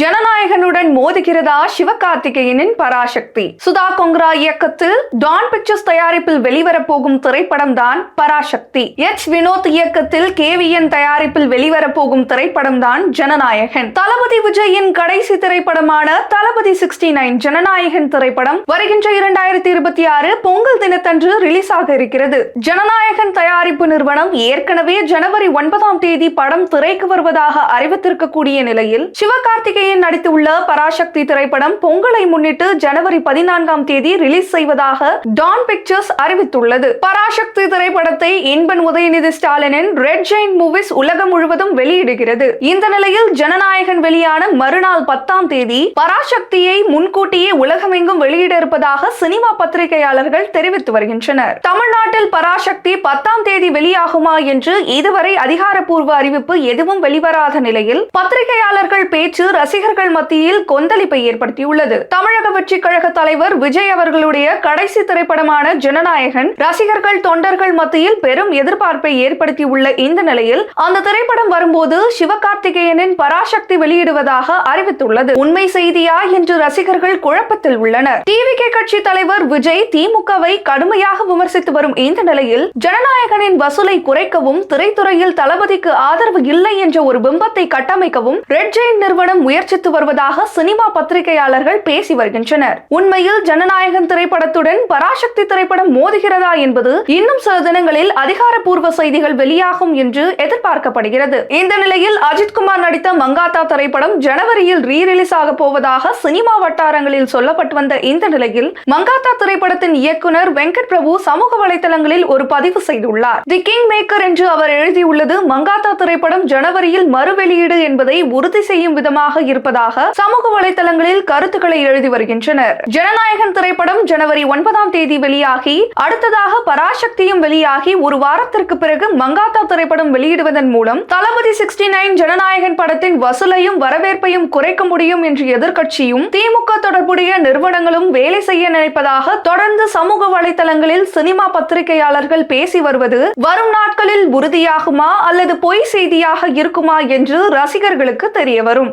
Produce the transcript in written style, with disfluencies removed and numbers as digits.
ஜனநாயகனுடன் மோதுகிறதா சிவகார்த்திகேயனின் பராசக்தி. சுதா கொங்கரா இயக்கத்தில் Don pictures தயாரிப்பில் வெளிவரப்போகும் திரைப்படம் தான் பராசக்தி. எச் வினோத் இயக்கத்தில் KVN தயாரிப்பில் வெளிவரப்போகும் திரைப்படம் தான் ஜனநாயகன். தளபதி விஜயின் கடைசி திரைப்படமான தளபதி 69 ஜனநாயகன் திரைப்படம் வருகின்ற 2026 பொங்கல் தினத்தன்று ரிலீஸ் ஆக இருக்கிறது. ஜனநாயகன் தயாரிப்பு நிறுவனம் ஏற்கனவே ஜனவரி 9 படம் திரைக்கு வருவதாக அறிவித்திருக்கக்கூடிய நிலையில் சிவகார்த்திகேயன் நடித்துள்ள பராசக்தி திரைப்படம் பொங்கலை முன்னிட்டு ஜனவரி 14 ரிலீஸ் செய்வதாக டான் பிக்சர்ஸ் அறிவித்துள்ளது. பராசக்தி திரைப்படத்தை இன்பன் உதயநிதி ஸ்டாலினின் ரெட் ஜெயிண்ட் மூவிஸ் உலகம் முழுவதும் வெளியிடுகிறது. இந்த நிலையில் ஜனநாயகன் வெளியான மறுநாள் 10 பராசக்தியை முன்கூட்டியே உலகமெங்கும் வெளியிட இருப்பதாக சினிமா பத்திரிகையாளர்கள் தெரிவித்து வருகின்றனர். தமிழ்நாட்டில் பராசக்தி 10 வெளியாகுமா என்று இதுவரை அதிகாரப்பூர்வ அறிவிப்பு எதுவும் வெளிவராத நிலையில் பத்திரிகையாளர்கள் பேச்சு ரசிகர்கள் மத்தியில் கொந்தளிப்பை ஏற்படுத்தியுள்ளது. தமிழக வெற்றி கழக தலைவர் விஜய் அவர்களுடைய கடைசி திரைப்படமான ஜனநாயகன் ரசிகர்கள் தொண்டர்கள் மத்தியில் பெரும் எதிர்பார்ப்பை ஏற்படுத்தியுள்ள இந்த நிலையில் அந்த திரைப்படம் வரும்போது சிவகார்த்திகேயனின் பராசக்தி வெளியிடுவதாக அறிவித்துள்ளது. உண்மை செய்தியா என்று ரசிகர்கள் குழப்பத்தில் உள்ளனர். டிவிகே கட்சி தலைவர் விஜய் திமுகவை கடுமையாக விமர்சித்து வரும் இந்த நிலையில் ஜனநாயகனின் வசூலை குறைக்கவும் திரைத்துறையில் தளபதிக்கு ஆதரவு இல்லை என்ற ஒரு பிம்பத்தை கட்டமைக்கவும் ரெட் ஜெயிண்ட் நிறுவனம் முயற்சித்து வருவதாக சினிமா பத்திரிகையாளர்கள் பேசி வருகின்றனர். உண்மையில் ஜனநாயகன் திரைப்படத்துடன் பராசக்தி திரைப்படம் மோதுகிறதா என்பது இன்னும் சில தினங்களில் அதிகாரப்பூர்வ செய்திகள் வெளியாகும் என்று எதிர்பார்க்கப்படுகிறது. இந்த நிலையில் அஜித்குமார் நடித்த மங்காத்தா திரைப்படம் ஜனவரியில் ரீரிலீஸ் ஆக போவதாக சினிமா வட்டாரங்களில் சொல்லப்பட்டு வந்த இந்த நிலையில் மங்காத்தா திரைப்படத்தின் இயக்குனர் வெங்கட் பிரபு சமூக வலைதளங்களில் ஒரு பதிவு செய்துள்ளார். தி கிங் மேக்கர் என்று அவர் எழுதியுள்ளது மங்காத்தா திரைப்படம் ஜனவரியில் மறு வெளியீடு என்பதை உறுதி செய்யும் விதமாக இருப்பதாக சமூக வலைதளங்களில் கருத்துக்களை எழுதி வருகின்றனர். ஜனநாயகன் திரைப்படம் ஜனவரி 9 வெளியாகி அடுத்ததாக பராசக்தியும் வெளியாகி ஒரு வாரத்திற்கு பிறகு மங்காத்தா திரைப்படம் வெளியிடுவதன் மூலம் தளபதி 69 ஜனநாயகன் படத்தின் வசூலையும் வரவேற்பையும் குறைக்க முடியும் என்று எதிர்க்கட்சியும் திமுக தொடர்புடைய நிறுவனங்களும் வேலை செய்ய நினைப்பதாக தொடர்ந்து சமூக வலைதளங்களில் சினிமா பத்திரிகையாளர்கள் பேசி வருவது வரும் நாட்களில் உறுதியாகுமா அல்லது பொய் செய்தியாக இருக்குமா என்று ரசிகர்களுக்கு தெரிய வரும்.